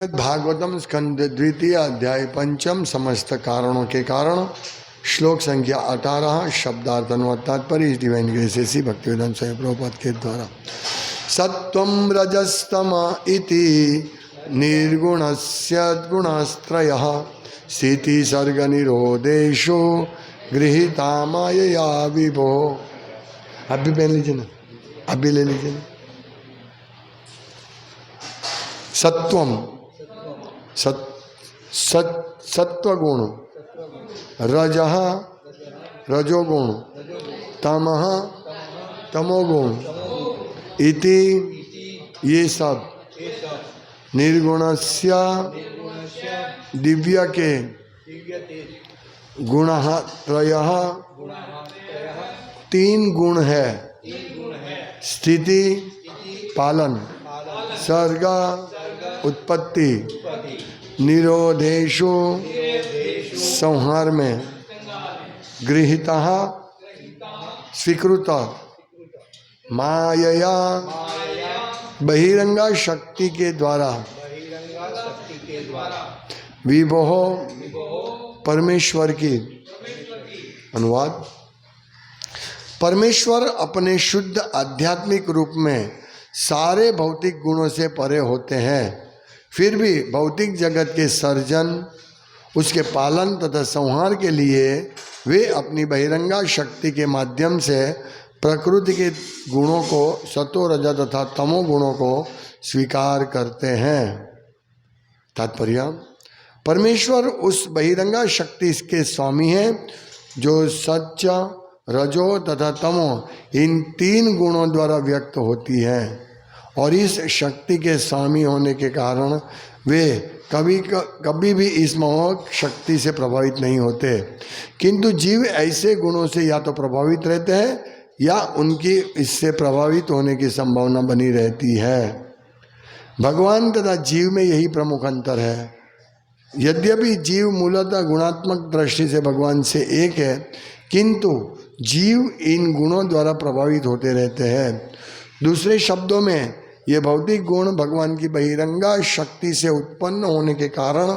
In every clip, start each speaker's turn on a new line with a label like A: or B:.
A: भागवतम स्कंद द्वितीय अध्याय पंचम समस्त कारणों के कारण श्लोक संख्या 18 शब्दार्थ अनुवाद तात्पर्य इस डिवाइन ग्रेस से भक्तिवेदांत स्वामी प्रभुपाद के द्वारा सत्वं रजस्तम इति निर्गुणस्य गुणस्त्रयः स्थिति सर्ग निरोधेषु गृहीता मायया विभो। अभी पहन लीजिए ना, अभी ले लीजिए ना। सत्वम सत्वगुण, रजः रजोगुण, तमः तमोगुण इति ये सब निर्गुणस्य दिव्य के गुणः त्रयः तीन गुण है। स्थिति पालन, सर्ग उत्पत्ति, निरोधेषु संहार में, गृहीता स्वीकृत, मायया बहिरंगा शक्ति के द्वारा, विभोः परमेश्वर की। अनुवाद: परमेश्वर अपने शुद्ध आध्यात्मिक रूप में सारे भौतिक गुणों से परे होते हैं, फिर भी भौतिक जगत के सर्जन, उसके पालन तथा संहार के लिए वे अपनी बहिरंगा शक्ति के माध्यम से प्रकृति के गुणों को, सतो रज तथा तमो गुणों को स्वीकार करते हैं। तात्पर्य: परमेश्वर उस बहिरंगा शक्ति के स्वामी हैं जो सच, रजो तथा तमो इन तीन गुणों द्वारा व्यक्त होती है, और इस शक्ति के स्वामी होने के कारण वे कभी भी इस मोहक शक्ति से प्रभावित नहीं होते। किंतु जीव ऐसे गुणों से या तो प्रभावित रहते हैं या उनकी इससे प्रभावित होने की संभावना बनी रहती है। भगवान तथा जीव में यही प्रमुख अंतर है। यद्यपि जीव मूलतः गुणात्मक दृष्टि से भगवान से एक है, किंतु जीव इन गुणों द्वारा प्रभावित होते रहते हैं। दूसरे शब्दों में ये भौतिक गुण भगवान की बहिरंगा शक्ति से उत्पन्न होने के कारण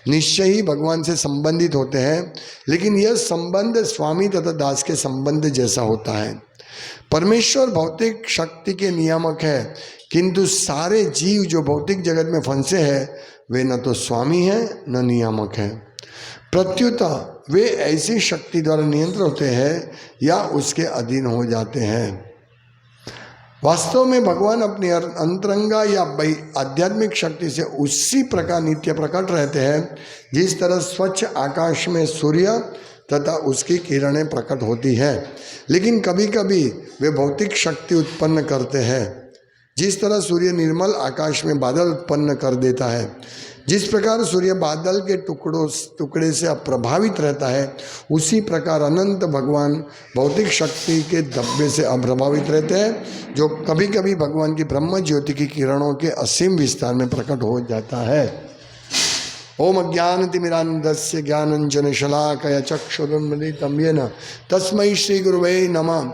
A: निश्चय ही भगवान से संबंधित होते हैं, लेकिन यह संबंध स्वामी तथा दास के संबंध जैसा होता है। परमेश्वर भौतिक शक्ति के नियामक है, किंतु सारे जीव जो भौतिक जगत में फंसे हैं वे न तो स्वामी हैं न नियामक हैं। प्रत्युत वे ऐसी शक्ति द्वारा नियंत्रित होते हैं या उसके अधीन हो जाते हैं। वास्तव में भगवान अपनी अंतरंगा या आध्यात्मिक शक्ति से उसी प्रकार नित्य प्रकट रहते हैं जिस तरह स्वच्छ आकाश में सूर्य तथा उसकी किरणें प्रकट होती है, लेकिन कभी कभी वे भौतिक शक्ति उत्पन्न करते हैं। जिस तरह सूर्य निर्मल आकाश में बादल उत्पन्न कर देता है, जिस प्रकार सूर्य बादल के टुकड़े से अप्रभावित रहता है, उसी प्रकार अनंत भगवान भौतिक शक्ति के धब्बे से अप्रभावित रहते हैं, जो कभी कभी भगवान की ब्रह्म ज्योति की किरणों के असीम विस्तार में प्रकट हो जाता है। ओम अज्ञानतिमिरान्धस्य ज्ञानंजन शलाकया चक्षुरुन्मीलितं येन तस्मै श्री गुरुवे नमः।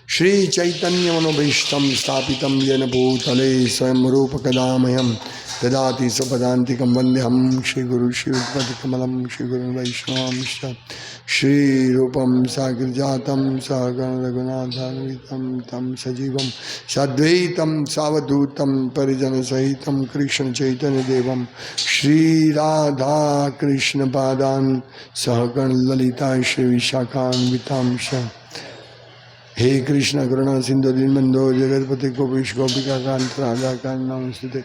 A: श्री चैतन्य मनोभीष्टं स्थापितं येन भूतले स्वयं रूप कदा मह्यं ददाति स्वपदान्तिकं वन्देऽहं श्रीगुरु श्रीयुतपतिकमलं श्रीगुरुं वैष्णवांश्च श्रीरूपं साग्रजातं सहगण रघुनाथान्वितं तं सजीवं साद्वैतं सावधूतं परिजनसहितं कृष्ण चैतन्यदेवं श्रीराधा कृष्णपादान् सहगण ललिता श्रीविशाखान्वितांश्च। हे कृष्ण करुणा सिंधु दीनबंधो जगतपति गोपीश गोपिका कांत राधा कांत नमस्ते।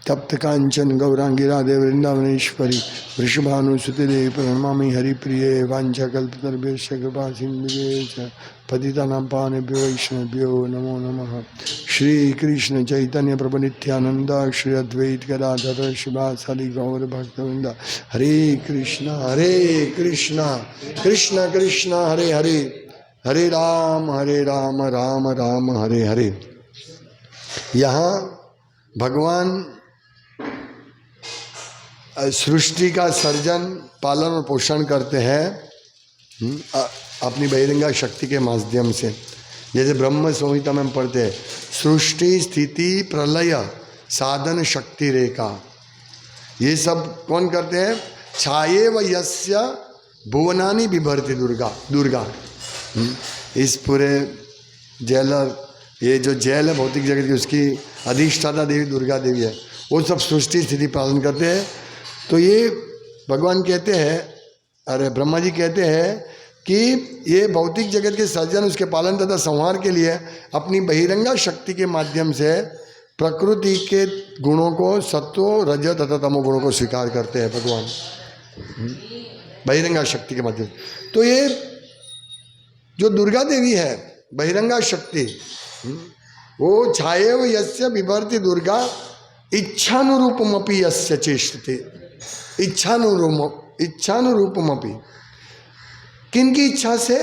A: तप्त कांचन गौरांगी राधे वृंदावनेश्वरी वृषभानुसुते देवी प्रणमामि हरिप्रिये वाञ्छाकल्पतरुभ्यश्च कृपा सिन्धुभ्यश्च पतितानां पावनेभ्यो वैष्णवेभ्यो नमो नमः। श्री कृष्ण चैतन्य प्रभु नित्यानंद श्री अद्वैत गदाधर शिवासादि गौर भक्तवृंद। हरे कृष्ण कृष्ण कृष्ण हरे हरे, हरे राम राम राम हरे हरे। यहाँ भगवान सृष्टि का सर्जन, पालन और पोषण करते हैं अपनी बहिरंगा शक्ति के माध्यम से। जैसे ब्रह्म संहिता में हम पढ़ते हैं, सृष्टि स्थिति प्रलय साधन शक्ति रेखा। ये सब कौन करते हैं? छाये व यस्य भुवनानि बिभर्ति दुर्गा। दुर्गा इस पूरे जेलर, ये जो जेल है भौतिक जगत की, उसकी अधिष्ठाता देवी दुर्गा देवी है। वो सब सृष्टि स्थिति पालन करते हैं। तो ये भगवान कहते हैं, अरे ब्रह्मा जी कहते हैं कि ये भौतिक जगत के सर्जन, उसके पालन तथा संहार के लिए अपनी बहिरंगा शक्ति के माध्यम से प्रकृति के गुणों को, सत्व रज तथा तमो गुणों को स्वीकार करते हैं भगवान, बहिरंगा शक्ति के माध्यम। तो ये जो दुर्गा देवी है बहिरंगा शक्ति, वो छाये यस्य बिभर्ति दुर्गा इच्छानुरूपमपि यस्य चेष्टते। इच्छानुरूपमपि, किन की इच्छा से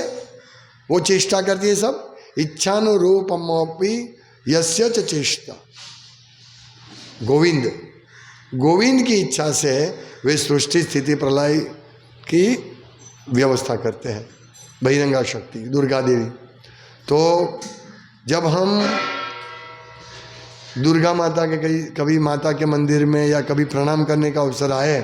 A: वो चेष्टा करती है? सब इच्छानुरूपमपि यस्य च चेष्टा। गोविंद, गोविंद की इच्छा से वे सृष्टि स्थिति प्रलय की व्यवस्था करते हैं, बहिरंगा शक्ति दुर्गा देवी। तो जब हम दुर्गा माता के कभी माता के मंदिर में या कभी प्रणाम करने का अवसर आए,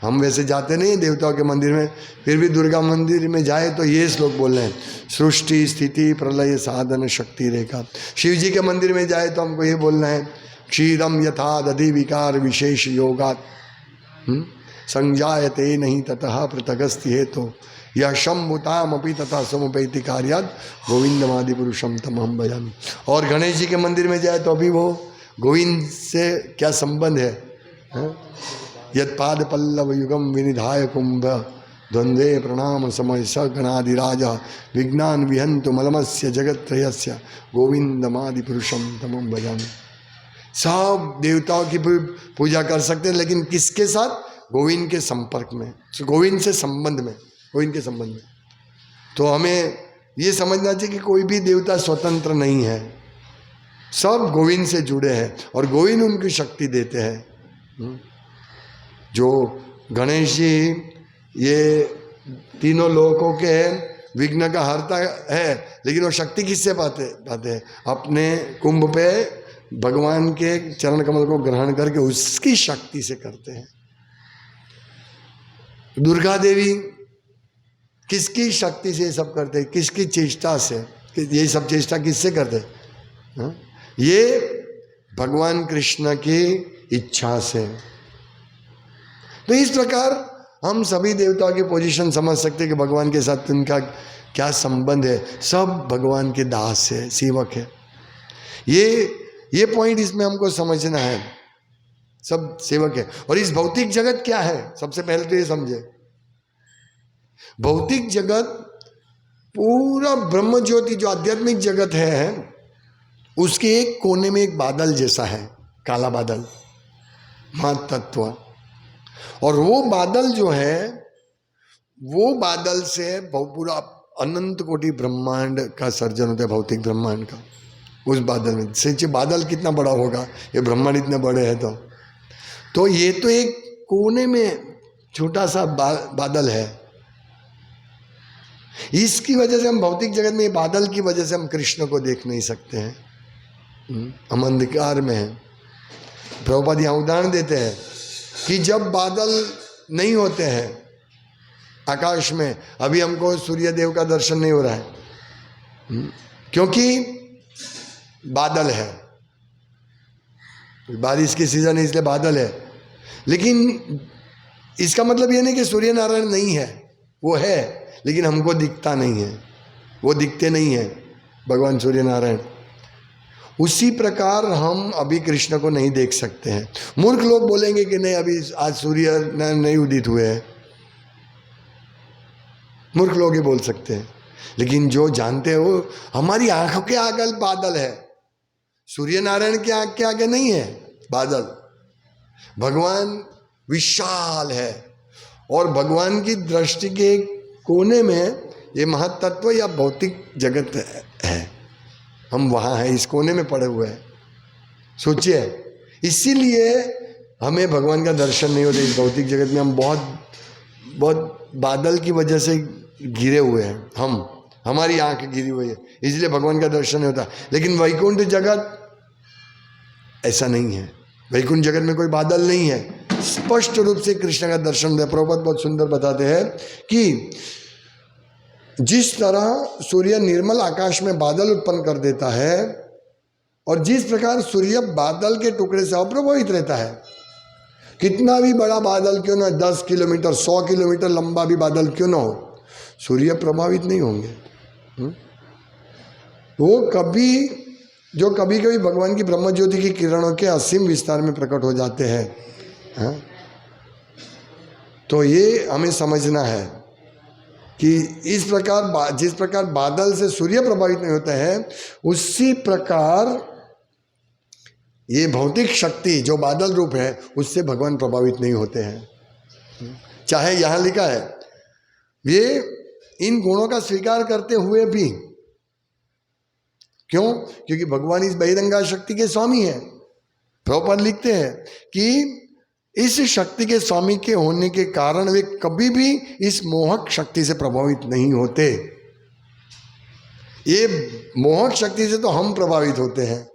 A: हम वैसे जाते नहीं हैं देवताओं के मंदिर में, फिर भी दुर्गा मंदिर में जाए तो ये श्लोक बोल रहे हैं, सृष्टि स्थिति प्रलय साधन शक्ति रेखा। शिव जी के मंदिर में जाए तो हमको ये बोलना है, क्षीरम यथा दधि विकार विशेष योगात संजायते नहीं ततः पृथगस्ति हेतु यह शंभुतामपि तथा समुपैति कार्याद गोविंदमादि पुरुषम तमहम भजामि। और गणेश जी के मंदिर में जाए तो अभी वो गोविंद से क्या संबंध है? यत्पाद पल्लव युगम विनिधाय कुंभ द्वंद्वे प्रणाम समय स गणाधिराज विज्ञान विहंतु मलमस्य जगत्त्रयस्य गोविंदमादि पुरुषम तमहम भजामि। सब देवताओं की पूजा कर सकते हैं, लेकिन किसके साथ? गोविंद के संपर्क में, गोविंद से संबंध में, गोविंद के संबंध में। तो हमें ये समझना चाहिए कि कोई भी देवता स्वतंत्र नहीं है, सब गोविंद से जुड़े हैं और गोविंद उनकी शक्ति देते हैं। जो गणेश जी ये तीनों लोकों के विघ्न का हरता है, लेकिन वो शक्ति किससे पाते हैं? अपने कुंभ पे भगवान के चरण कमल को ग्रहण करके उसकी शक्ति से करते हैं। दुर्गा देवी किसकी शक्ति से ये सब करते हैं? किसकी चेष्टा से? ये सब चेष्टा किससे करते हैं? ये भगवान कृष्ण की इच्छा से। तो इस प्रकार हम सभी देवताओं की पोजीशन समझ सकते हैं कि भगवान के साथ उनका क्या संबंध है। सब भगवान के दास है, सेवक है। ये पॉइंट इसमें हमको समझना है, सब सेवक है। और इस भौतिक जगत क्या है? सबसे पहले तो ये समझे, भौतिक जगत पूरा ब्रह्म ज्योति जो आध्यात्मिक जगत है, उसके एक कोने में एक बादल जैसा है, काला बादल, महातत्व। और वो बादल जो है, वो बादल से पूरा अनंत कोटि ब्रह्मांड का सर्जन होता है, भौतिक ब्रह्मांड का। उस बादल में सोचिए बादल कितना बड़ा होगा, ये ब्रह्मांड इतने बड़े हैं। तो ये तो एक कोने में छोटा सा बादल है। इसकी वजह से हम भौतिक जगत में, बादल की वजह से हम कृष्ण को देख नहीं सकते हैं, हम अंधकार में हैं। प्रभुपाद यहाँ उदाहरण देते हैं कि जब बादल नहीं होते हैं आकाश में, अभी हमको सूर्य देव का दर्शन नहीं हो रहा है, क्योंकि बादल है, बारिश की सीजन है इसलिए बादल है। लेकिन इसका मतलब ये नहीं कि सूर्य नारायण नहीं है, वो है, लेकिन हमको दिखता नहीं है, वो दिखते नहीं है भगवान सूर्य नारायण। उसी प्रकार हम अभी कृष्ण को नहीं देख सकते हैं। मूर्ख लोग बोलेंगे कि नहीं अभी आज सूर्य नहीं उदित हुए हैं, मूर्ख लोग ही बोल सकते हैं। लेकिन जो जानते हो, हमारी आंखों के आगे बादल है, सूर्य नारायण की आंख के आगे नहीं है बादल। भगवान विशाल है और भगवान की दृष्टि के कोने में ये महत्त्व या भौतिक जगत है, हम वहाँ हैं, इस कोने में पड़े हुए हैं। सोचिए, इसीलिए हमें भगवान का दर्शन नहीं होता। इस भौतिक जगत में हम बहुत बादल की वजह से घिरे हुए हैं, हमारी आंख गिरी हुई है, इसलिए भगवान का दर्शन नहीं होता। लेकिन वैकुंठ जगत ऐसा नहीं है, वैकुंठ जगत में कोई बादल नहीं है, स्पष्ट रूप से कृष्ण का दर्शन दे। प्रभुपाद बहुत सुंदर बताते हैं कि जिस तरह सूर्य निर्मल आकाश में बादल उत्पन्न कर देता है और जिस प्रकार सूर्य बादल के टुकड़े से अप्रभावित रहता है, कितना भी बड़ा बादल क्यों ना, 10 किलोमीटर 100 किलोमीटर लंबा भी बादल क्यों ना हो, सूर्य प्रभावित नहीं होंगे। वो कभी कभी भगवान की ब्रह्म ज्योति की किरणों के असीम विस्तार में प्रकट हो जाते हैं। तो ये हमें समझना है कि इस प्रकार जिस प्रकार बादल से सूर्य प्रभावित नहीं होता है, उसी प्रकार ये भौतिक शक्ति जो बादल रूप है उससे भगवान प्रभावित नहीं होते हैं। चाहे यहाँ लिखा है ये इन गुणों का स्वीकार करते हुए भी, क्यों? क्योंकि भगवान इस बहिरंगा शक्ति के स्वामी है। प्रभुपाद लिखते हैं कि इस शक्ति के स्वामी के होने के कारण वे कभी भी इस मोहक शक्ति से प्रभावित नहीं होते। ये मोहक शक्ति से तो हम प्रभावित होते हैं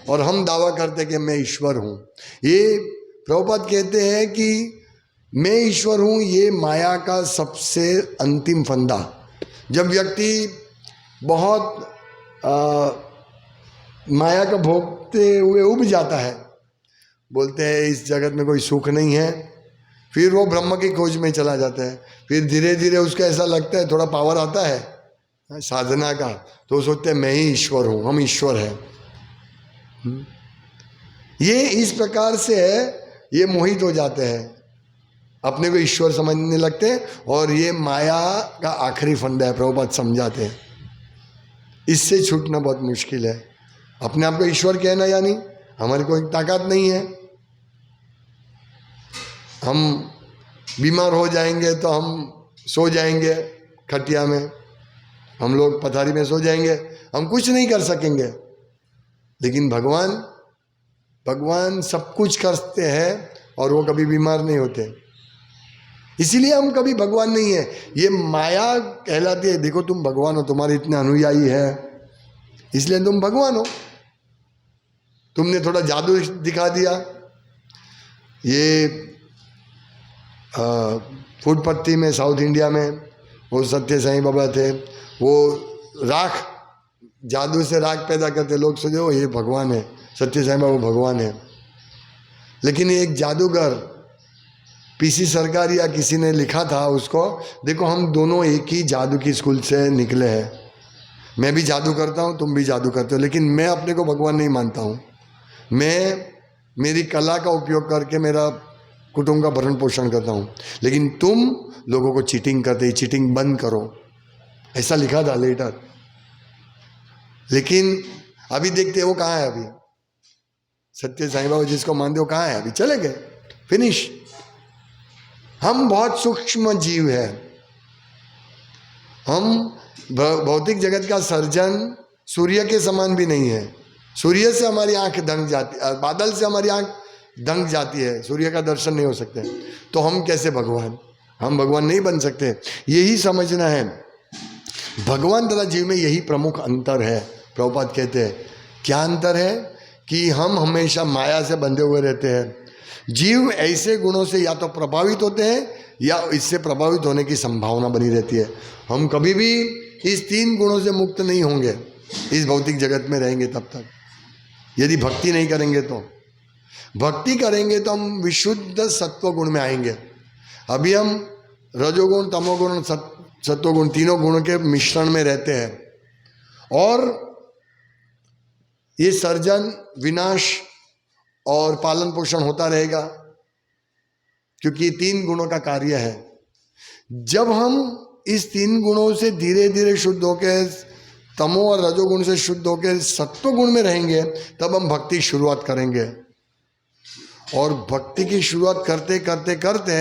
A: और हम दावा करते हैं कि मैं ईश्वर हूं। ये प्रभुपाद कहते हैं कि मैं ईश्वर हूं, ये माया का सबसे अंतिम फंदा। जब व्यक्ति बहुत माया का भोगते हुए उब जाता है, बोलते हैं इस जगत में कोई सुख नहीं है, फिर वो ब्रह्म की खोज में चला जाता है। फिर धीरे धीरे उसको ऐसा लगता है, थोड़ा पावर आता है साधना का, तो वो सोचते हैं मैं ही ईश्वर हूँ, हम ईश्वर हैं। ये इस प्रकार से है, ये मोहित हो जाते हैं, अपने को ईश्वर समझने लगते हैं और ये माया का आखिरी फंदा है। प्रभुपाद समझाते हैं इससे छूटना बहुत मुश्किल है। अपने आप को ईश्वर कहना यानी हमारी कोई ताकत नहीं है। हम बीमार हो जाएंगे तो हम सो जाएंगे खटिया में, हम लोग पथारी में सो जाएंगे, हम कुछ नहीं कर सकेंगे। लेकिन भगवान सब कुछ करते हैं और वो कभी बीमार नहीं होते। इसीलिए हम कभी भगवान नहीं है। ये माया कहलाती है, देखो तुम भगवान हो, तुम्हारे इतने अनुयायी है इसलिए तुम भगवान हो, तुमने थोड़ा जादू दिखा दिया। ये फूटपत्ती में साउथ इंडिया में वो सत्य साईं बाबा थे, वो राख, जादू से राख पैदा करते, लोग सोचो ये भगवान है, सत्य साईं बाबा भगवान है। लेकिन एक जादूगर पीसी सरकार या किसी ने लिखा था उसको, देखो हम दोनों एक ही जादू की स्कूल से निकले हैं, मैं भी जादू करता हूँ, तुम भी जादू करते हो, लेकिन मैं अपने को भगवान नहीं मानता हूँ। मैं मेरी कला का उपयोग करके मेरा कुटुंब का भरण पोषण करता हूँ, लेकिन तुम लोगों को चीटिंग करते, चीटिंग बंद करो, ऐसा लिखा था लेटर। लेकिन अभी देखते वो कहाँ है, अभी सत्य साईं बाबा जिसको मानते हो कहाँ है, अभी चले गए, फिनिश। हम बहुत सूक्ष्म जीव है, हम भौतिक जगत का सर्जन सूर्य के समान भी नहीं है। सूर्य से हमारी आंख दंग जाती, बादल से हमारी आंख दंग जाती है, सूर्य का दर्शन नहीं हो सकते, तो हम कैसे भगवान? हम भगवान नहीं बन सकते। यही समझना है, भगवान तथा जीव में यही प्रमुख अंतर है। प्रभुपाद कहते हैं क्या अंतर है कि हम हमेशा माया से बंधे हुए रहते हैं, जीव ऐसे गुणों से या तो प्रभावित होते हैं या इससे प्रभावित होने की संभावना बनी रहती है। हम कभी भी इस 3 गुणों से मुक्त नहीं होंगे इस भौतिक जगत में रहेंगे तब तक, यदि भक्ति नहीं करेंगे तो। भक्ति करेंगे तो हम विशुद्ध सत्व गुण में आएंगे। अभी हम रजोगुण, तमोगुण, सत्वगुण, तीनों गुणों के मिश्रण में रहते हैं और ये सर्जन, विनाश और पालन पोषण होता रहेगा, क्योंकि 3 गुणों का कार्य है। जब हम इस 3 गुणों से धीरे धीरे शुद्ध होकर, तमो और रजोगुण से शुद्ध होकर सत्व गुण में रहेंगे, तब हम भक्ति की शुरुआत करेंगे। और भक्ति की शुरुआत करते करते करते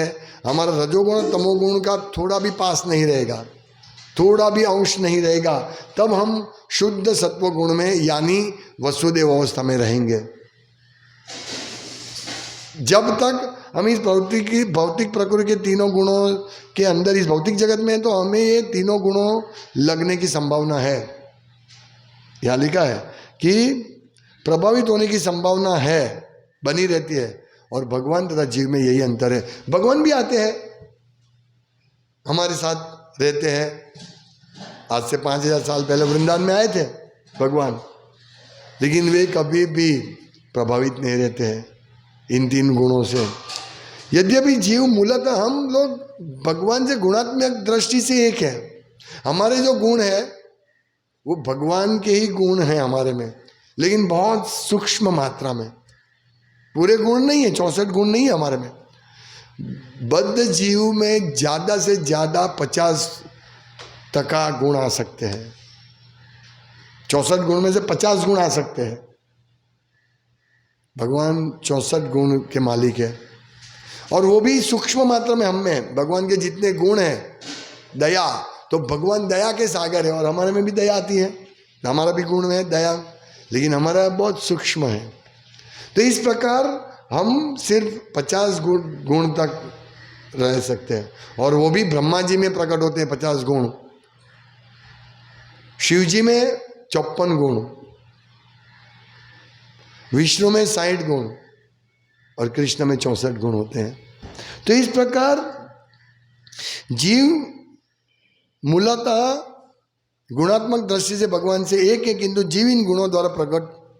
A: हमारा रजोगुण तमोगुण का थोड़ा भी पास नहीं रहेगा, थोड़ा भी अंश नहीं रहेगा, तब हम शुद्ध सत्व गुण में यानी वसुदेव अवस्था में रहेंगे। जब तक हम इस भौतिक प्रकृति के 3 गुणों के अंदर इस भौतिक जगत में हैं, तो हमें ये 3 गुणों लगने की संभावना है। यहाँ लिखा है कि प्रभावित होने की संभावना है, बनी रहती है। और भगवान तथा जीव में यही अंतर है। भगवान भी आते हैं, हमारे साथ रहते हैं। आज से 5000 साल पहले वृंदावन में आए थे भगवान, लेकिन वे कभी भी प्रभावित नहीं रहते हैं इन 3 गुणों से। यद्यपि जीव मूलतः हम लोग भगवान से गुणात्मक दृष्टि से एक है। हमारे जो गुण है वो भगवान के ही गुण हैं हमारे में, लेकिन बहुत सूक्ष्म मात्रा में। पूरे गुण नहीं है, 64 गुण नहीं है हमारे में। बद्ध जीव में ज्यादा से ज्यादा 50% गुण आ सकते हैं। 64 गुण में से 50 गुण आ सकते हैं। भगवान 64 गुण के मालिक है, और वो भी सूक्ष्म मात्रा में हम में है। भगवान के जितने गुण हैं, दया, तो भगवान दया के सागर है, और हमारे में भी दया आती है, हमारा भी गुण है दया, लेकिन हमारा बहुत सूक्ष्म है। तो इस प्रकार हम सिर्फ 50 गुण तक रह सकते हैं, और वो भी ब्रह्मा जी में प्रकट होते हैं 50 गुण, शिव जी में 54 गुण, विष्णु में 60 गुण, और कृष्ण में 64 गुण होते हैं। तो इस प्रकार जीव मूलतः गुणात्मक दृष्टि से भगवान से एक है, किंतु जीव इन गुणों द्वारा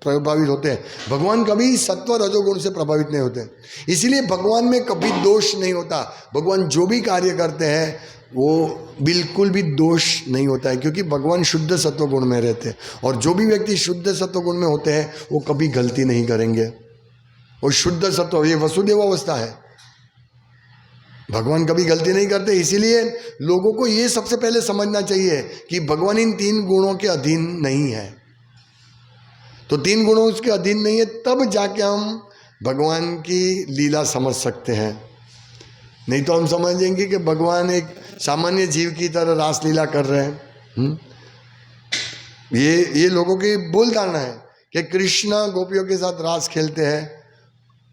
A: प्रभावित होते हैं। भगवान कभी सत्व रजोगुण से प्रभावित नहीं होते, इसीलिए भगवान में कभी दोष नहीं होता। भगवान जो भी कार्य करते हैं वो बिल्कुल भी दोष नहीं होता है, क्योंकि भगवान शुद्ध सत्व गुण में रहते हैं, और जो भी व्यक्ति शुद्ध सत्व गुण में होते हैं वो कभी गलती नहीं करेंगे। वो शुद्ध सत्व, ये वसुदेव अवस्था है, भगवान कभी गलती नहीं करते। इसीलिए लोगों को ये सबसे पहले समझना चाहिए कि भगवान इन 3 गुणों के अधीन नहीं है। तो 3 गुणों उसके अधीन नहीं है, तब जाके हम भगवान की लीला समझ सकते हैं। नहीं तो हम समझेंगे कि भगवान एक सामान्य जीव की तरह रास लीला कर रहे हैं। ये लोगों की भूल धारणा है कि कृष्ण गोपियों के साथ रास खेलते हैं,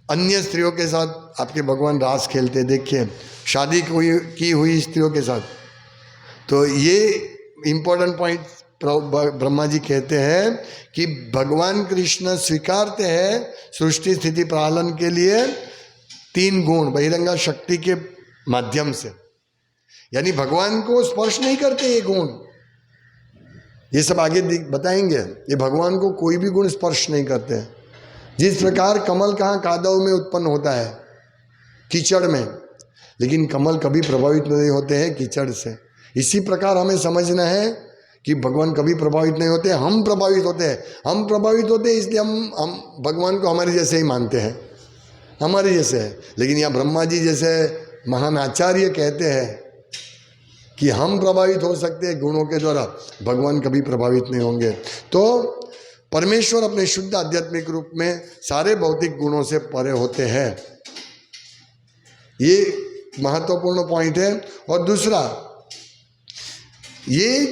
A: अन्य स्त्रियों के साथ आपके भगवान रास खेलते। देखिए शादी की हुई स्त्रियों के साथ। तो ये इम्पोर्टेंट पॉइंट ब्रह्मा जी कहते हैं कि भगवान कृष्ण स्वीकारते हैं सृष्टि स्थिति पालन के लिए 3 गुण बहिरंगा शक्ति के माध्यम से, यानी भगवान को स्पर्श नहीं करते ये गुण। ये सब आगे बताएंगे। ये भगवान को कोई भी गुण स्पर्श नहीं करते। जिस प्रकार कमल कहाँ कादव में उत्पन्न होता है, कीचड़ में, लेकिन कमल कभी प्रभावित नहीं होते हैं कीचड़ से। इसी प्रकार हमें समझना है कि भगवान कभी प्रभावित नहीं होते, हम प्रभावित होते हैं। हम प्रभावित होते हैं इसलिए हम भगवान को हमारे जैसे ही मानते हैं, हमारे जैसे है। लेकिन यहाँ ब्रह्मा जी जैसे महान आचार्य कहते हैं कि हम प्रभावित हो सकते हैं गुणों के द्वारा, भगवान कभी प्रभावित नहीं होंगे। तो परमेश्वर अपने शुद्ध आध्यात्मिक रूप में सारे भौतिक गुणों से परे होते हैं। ये महत्वपूर्ण पॉइंट है। और दूसरा, ये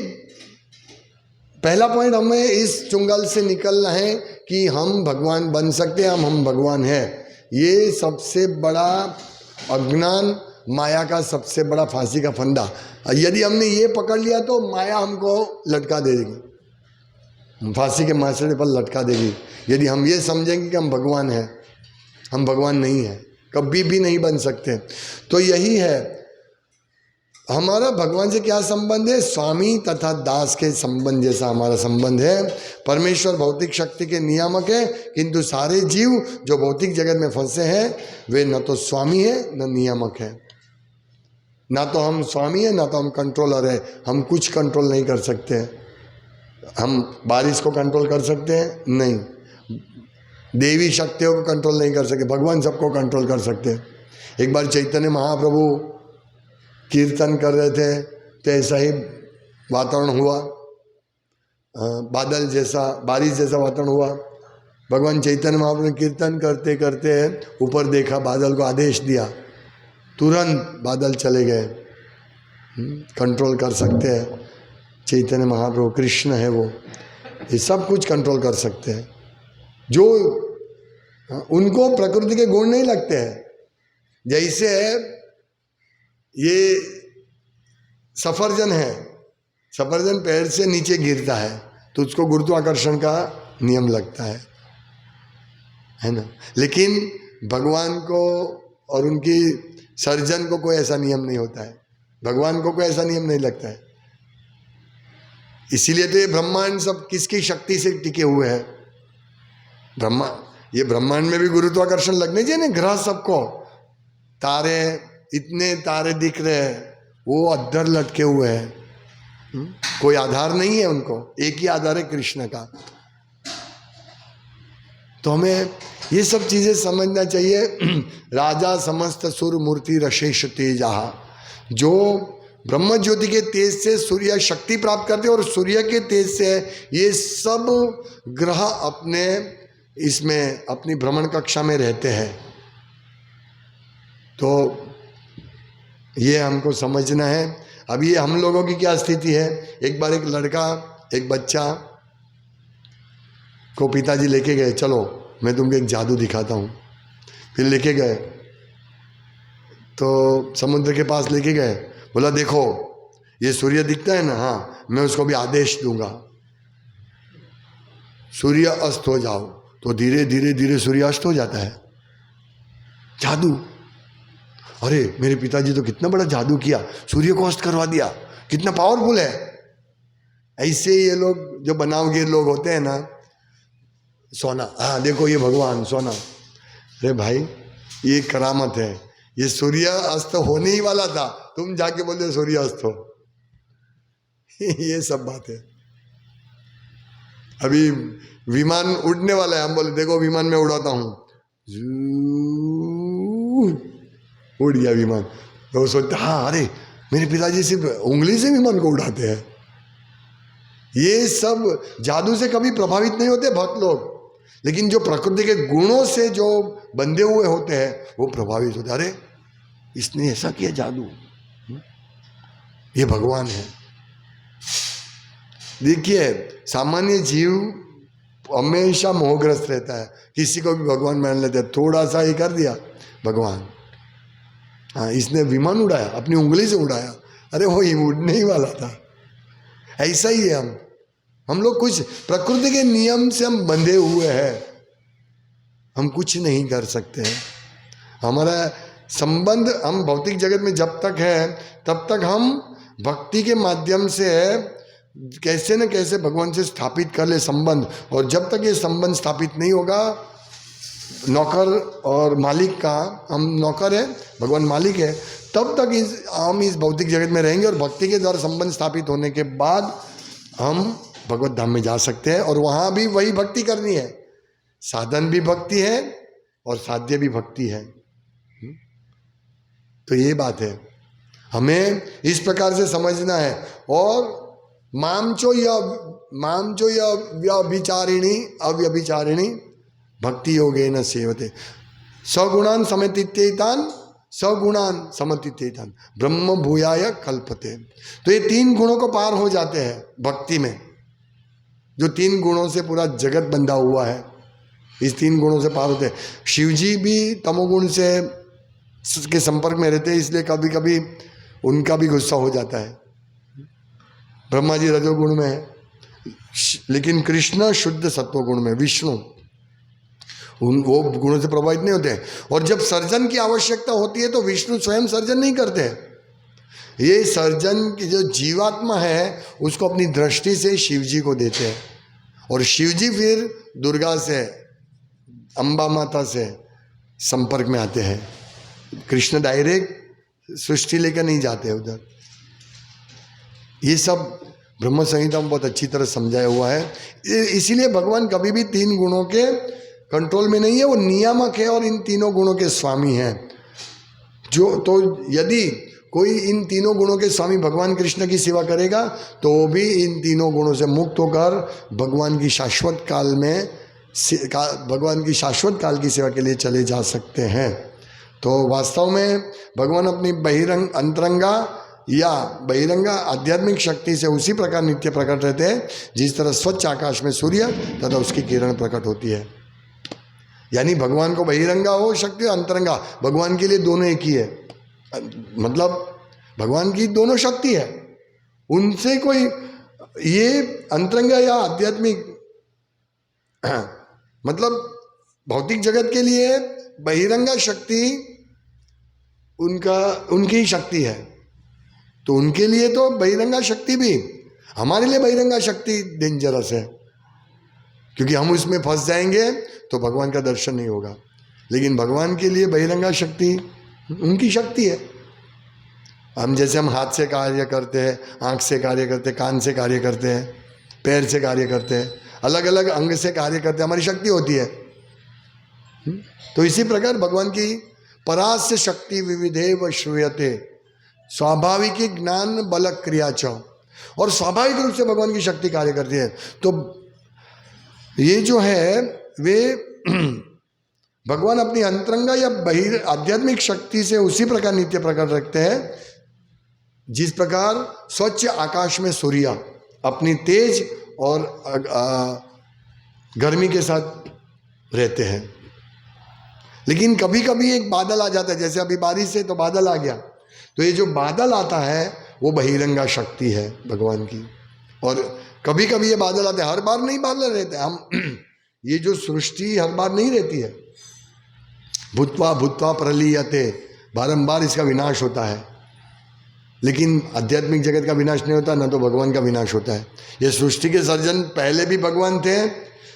A: पहला पॉइंट हमें इस चुंगल से निकलना है कि हम भगवान बन सकते हैं, हम भगवान हैं। ये सबसे बड़ा अज्ञान, माया का सबसे बड़ा फांसी का फंदा। यदि हमने ये पकड़ लिया तो माया हमको लटका देगी, फांसी के मासरे पर लटका देगी। यदि हम ये समझेंगे कि हम भगवान हैं, हम भगवान नहीं हैं, कभी भी नहीं बन सकते। तो यही है हमारा भगवान से क्या संबंध है, स्वामी तथा दास के संबंध जैसा हमारा संबंध है। परमेश्वर भौतिक शक्ति के नियामक है, किंतु सारे जीव जो भौतिक जगत में फंसे हैं वे न तो स्वामी है न नियामक है। ना तो हम स्वामी है ना तो हम कंट्रोलर है। हम कुछ कंट्रोल नहीं कर सकते। हम बारिश को कंट्रोल कर सकते हैं? नहीं। देवी शक्तियों को कंट्रोल नहीं कर सकते, भगवान सबको कंट्रोल कर सकते हैं। एक बार चैतन्य महाप्रभु कीर्तन कर रहे थे तो ऐसा ही वातावरण हुआ, बादल जैसा, बारिश जैसा वातावरण हुआ। भगवान चैतन्य महाप्रभु ने कीर्तन करते करते ऊपर देखा, बादल को आदेश दिया, तुरंत बादल चले गए। कंट्रोल कर सकते हैं चैतन्य महाप्रभु, कृष्ण है वो, ये सब कुछ कंट्रोल कर सकते हैं। जो उनको प्रकृति के गुण नहीं लगते हैं। जैसे ये सफरजन है, सफरजन पैर से नीचे गिरता है तो उसको गुरुत्वाकर्षण का नियम लगता है ना। लेकिन भगवान को और उनकी सर्जन को कोई ऐसा नियम नहीं होता है, भगवान को कोई ऐसा नियम नहीं लगता है। इसीलिए तो ये ब्रह्मांड सब किसकी शक्ति से टिके हुए हैं? ये ब्रह्मांड में भी गुरुत्वाकर्षण लगने चाहिए ना, ग्रह सबको, तारे, इतने तारे दिख रहे हैं, वो अद्धर लटके हुए हैं, कोई आधार नहीं है उनको, एक ही आधार है कृष्ण का। तो हमें ये सब चीजें समझना चाहिए। राजा समस्त सुर मूर्ति रशेष तेजा, जो ब्रह्म ज्योति के तेज से सूर्य शक्ति प्राप्त करते हैं और सूर्य के तेज से ये सब ग्रह अपने इसमें अपनी भ्रमण कक्षा में रहते हैं। तो ये हमको समझना है। अब ये हम लोगों की क्या स्थिति है? एक बार एक लड़का, एक बच्चा को पिताजी लेके गए, चलो मैं तुमको एक जादू दिखाता हूँ। फिर लेके गए तो समुद्र के पास लेके गए, बोला देखो ये सूर्य दिखता है ना, हाँ मैं उसको भी आदेश दूंगा, सूर्य अस्त हो जाओ। तो धीरे धीरे धीरे सूर्य अस्त हो जाता है। जादू, अरे मेरे पिताजी तो कितना बड़ा जादू किया, सूर्य को अस्त करवा दिया, कितना पावरफुल है। ऐसे ये लोग जो बनावगीर लोग होते हैं ना, सोना, हाँ देखो ये भगवान सोना, अरे भाई ये करामत है, ये सूर्य अस्त होने ही वाला था, तुम जाके बोले सूर्य अस्त हो। ये सब बात है। अभी विमान उड़ने वाला है, हम बोले देखो विमान में उड़ाता हूं, उड़ गया विमान। तो वो सोचते हाँ अरे मेरे पिताजी सिर्फ उंगली से विमान को उड़ाते हैं। ये सब जादू से कभी प्रभावित नहीं होते भक्त लोग, लेकिन जो प्रकृति के गुणों से जो बंधे हुए होते हैं वो प्रभावित होते हैं। अरे इसने ऐसा किया जादू, ये भगवान है। देखिए सामान्य जीव हमेशा मोहग्रस्त रहता है, किसी को भी भगवान मान लेते हैं, थोड़ा सा ही कर दिया भगवान। हाँ इसने विमान उड़ाया, अपनी उंगली से उड़ाया, अरे वो ही उड़ने ही वाला था। ऐसा ही है हम लोग कुछ प्रकृति के नियम से हम बंधे हुए हैं, हम कुछ नहीं कर सकते हैं। हमारा संबंध हम भौतिक जगत में जब तक है तब तक हम भक्ति के माध्यम से कैसे न कैसे भगवान से स्थापित कर ले संबंध, और जब तक ये संबंध स्थापित नहीं होगा, नौकर और मालिक का, हम नौकर है भगवान मालिक है, तब तक हम इस भौतिक जगत में रहेंगे। और भक्ति के द्वारा संबंध स्थापित होने के बाद हम भगवत धाम में जा सकते हैं, और वहाँ भी वही भक्ति करनी है। साधन भी भक्ति है और साध्य भी भक्ति है। तो ये बात है, हमें इस प्रकार से समझना है। और मामचो या व्यभिचारिणी अव्यभिचारिणी भक्ति योगेन सेवते सगुणान समतित्येतान सगुणान समतित्येतान ब्रह्म भूयाय कल्पते। तो ये तीन गुणों को पार हो जाते हैं भक्ति में। जो तीन गुणों से पूरा जगत बंधा हुआ है, इस तीन गुणों से पार होते हैं। शिवजी भी तमोगुण से के संपर्क में रहते हैं, इसलिए कभी कभी उनका भी गुस्सा हो जाता है। ब्रह्मा जी रजोगुण में है, लेकिन कृष्ण शुद्ध सत्वगुण में, विष्णु वो गुणों से प्रभावित नहीं होते। और जब सर्जन की आवश्यकता होती है तो विष्णु स्वयं सर्जन नहीं करते। ये सर्जन की जो जीवात्मा है उसको अपनी दृष्टि से शिवजी को देते हैं, और शिवजी फिर दुर्गा से, अंबा माता से संपर्क में आते हैं। कृष्ण डायरेक्ट सृष्टि लेकर नहीं जाते उधर। ये सब ब्रह्म संहिता में बहुत अच्छी तरह समझाया हुआ है। इसीलिए भगवान कभी भी तीन गुणों के कंट्रोल में नहीं है, वो नियामक है और इन तीनों गुणों के स्वामी हैं। तो यदि कोई इन तीनों गुणों के स्वामी भगवान कृष्ण की सेवा करेगा तो वो भी इन तीनों गुणों से मुक्त होकर भगवान की शाश्वत काल में भगवान की शाश्वत काल की सेवा के लिए चले जा सकते हैं। तो वास्तव में भगवान अपनी अंतरंगा या बहिरंगा आध्यात्मिक शक्ति से उसी प्रकार नित्य प्रकट रहते हैं जिस तरह स्वच्छ आकाश में सूर्य तथा उसकी किरण प्रकट होती है। यानी भगवान को बहिरंगा हो शक्ति, अंतरंगा, भगवान के लिए दोनों एक ही है। मतलब भगवान की दोनों शक्ति है, उनसे कोई ये अंतरंगा या आध्यात्मिक मतलब भौतिक जगत के लिए बहिरंगा शक्ति उनकी शक्ति है, तो उनके लिए तो बहिरंगा शक्ति भी, हमारे लिए बहिरंगा शक्ति डेंजरस है, क्योंकि हम उसमें फंस जाएंगे तो भगवान का दर्शन नहीं होगा। लेकिन भगवान के लिए बहिरंगा शक्ति उनकी शक्ति है। हम हाथ से कार्य करते हैं, आँख से कार्य करते हैं, कान से कार्य करते हैं, पैर से कार्य करते हैं, अलग अलग अंग से कार्य करते हैं, हमारी शक्ति होती है। तो इसी प्रकार भगवान की परास्य शक्ति विविधेव श्रूयते स्वाभाविक ज्ञान बल क्रिया च, और स्वाभाविक रूप से भगवान की शक्ति कार्य करती है। तो ये जो है वे भगवान अपनी अंतरंगा या आध्यात्मिक शक्ति से उसी प्रकार नित्य प्रकट रखते हैं जिस प्रकार स्वच्छ आकाश में सूर्य अपनी तेज और गर्मी के साथ रहते हैं। लेकिन कभी कभी एक बादल आ जाता है, जैसे अभी बारिश है तो बादल आ गया, तो ये जो बादल आता है वो बहिरंगा शक्ति है भगवान की। और कभी कभी ये बादल आते हैं, हर बार नहीं बादल रहते हम ये जो सृष्टि हर बार नहीं रहती है, भूत्वा भूत्वा प्रलीयते, बारंबार इसका विनाश होता है। लेकिन आध्यात्मिक जगत का विनाश नहीं होता, ना तो भगवान का विनाश होता है। ये सृष्टि के सर्जन पहले भी भगवान थे,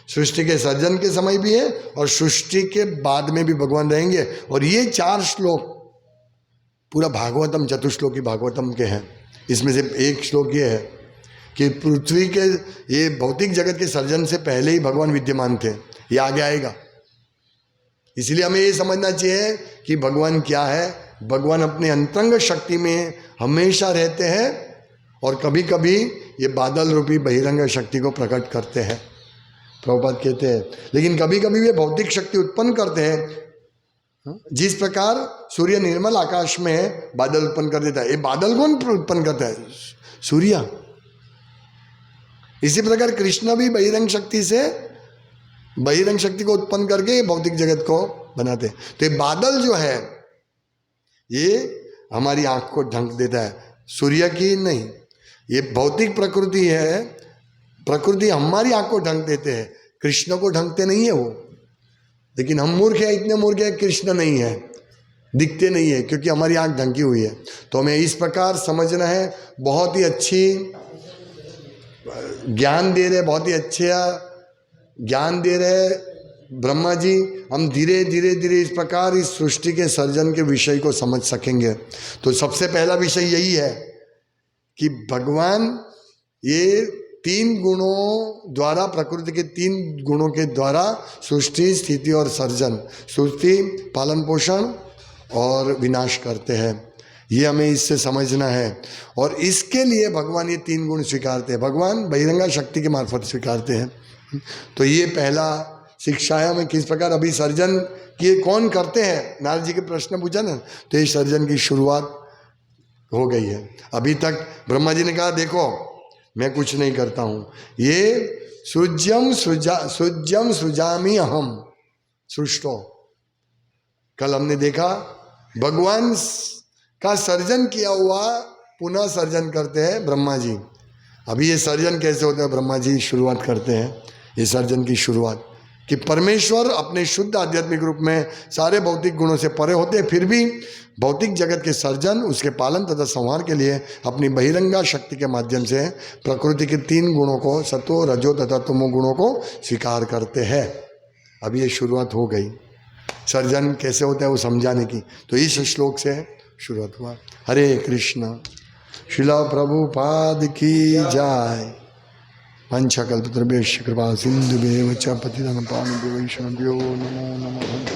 A: सृष्टि के सर्जन के समय भी है, और सृष्टि के बाद में भी भगवान रहेंगे। और ये 4 श्लोक पूरा भागवतम, चतुश्लोकी भागवतम के हैं। इसमें से एक श्लोक ये है कि पृथ्वी के ये भौतिक जगत के सर्जन से पहले ही भगवान विद्यमान थे, ये आगे आएगा। इसलिए हमें ये समझना चाहिए कि भगवान क्या है। भगवान अपने अंतरंग शक्ति में हमेशा रहते हैं, और कभी कभी ये बादल रूपी बहिरंग शक्ति को प्रकट करते हैं, प्रभुपाद कहते हैं। लेकिन कभी कभी वे भौतिक शक्ति उत्पन्न करते हैं, जिस प्रकार सूर्य निर्मल आकाश में बादल उत्पन्न कर देता है। ये बादल कौन उत्पन्न करता है? सूर्य। इसी प्रकार कृष्ण भी बहिरंग शक्ति को उत्पन्न करके भौतिक जगत को बनाते हैं। तो ये बादल जो है ये हमारी आंख को ढंक देता है, सूर्य की नहीं। ये भौतिक प्रकृति है, प्रकृति हमारी आंख को ढंक देते हैं, कृष्ण को ढंकते नहीं है वो। लेकिन हम मूर्ख है, इतने मूर्ख है, कृष्ण नहीं है, दिखते नहीं है, क्योंकि हमारी आंख ढंकी हुई है। तो हमें इस प्रकार समझना है। बहुत ही अच्छी ज्ञान दे रहे, बहुत ही अच्छा ज्ञान दे रहे ब्रह्मा जी। हम धीरे धीरे धीरे इस प्रकार इस सृष्टि के सर्जन के विषय को समझ सकेंगे। तो सबसे पहला विषय यही है कि भगवान ये 3 गुणों द्वारा, प्रकृति के 3 गुणों के द्वारा सृष्टि, स्थिति और सर्जन, सृष्टि, पालन पोषण और विनाश करते हैं। ये हमें इससे समझना है। और इसके लिए भगवान ये 3 गुण स्वीकारते हैं, भगवान बहिरंगा शक्ति के मार्फत स्वीकारते हैं। तो ये पहला शिक्षा है हमें किस प्रकार अभी सर्जन किए कौन करते हैं। नारद जी के प्रश्न पूछा ना, तो ये सर्जन की शुरुआत हो गई है। अभी तक ब्रह्मा जी ने कहा देखो मैं कुछ नहीं करता हूँ, ये सृज्यम सृजामी अहम सृष्टो। कल हमने देखा भगवान का सर्जन किया हुआ पुनः सर्जन करते हैं ब्रह्मा जी। अभी ये सर्जन कैसे होता है, ब्रह्मा जी शुरुआत करते हैं ये सर्जन की शुरुआत, कि परमेश्वर अपने शुद्ध आध्यात्मिक रूप में सारे भौतिक गुणों से परे होते हैं, फिर भी भौतिक जगत के सर्जन, उसके पालन तथा संहार के लिए अपनी बहिरंगा शक्ति के माध्यम से प्रकृति के 3 गुणों को, सत्व, रजो तथा तमो गुणों को स्वीकार करते हैं। अभी ये शुरुआत हो गई सर्जन कैसे होता है वो समझाने की। तो इस श्लोक से शुरुआत हुआ। हरे कृष्ण। शिला प्रभुपाद की जय। पंचकल्पतरुभ्यश्च कृपा सिंधुभ्येव च पतितानां पावनेभ्यो वैष्णवेभ्यो नमो नमः।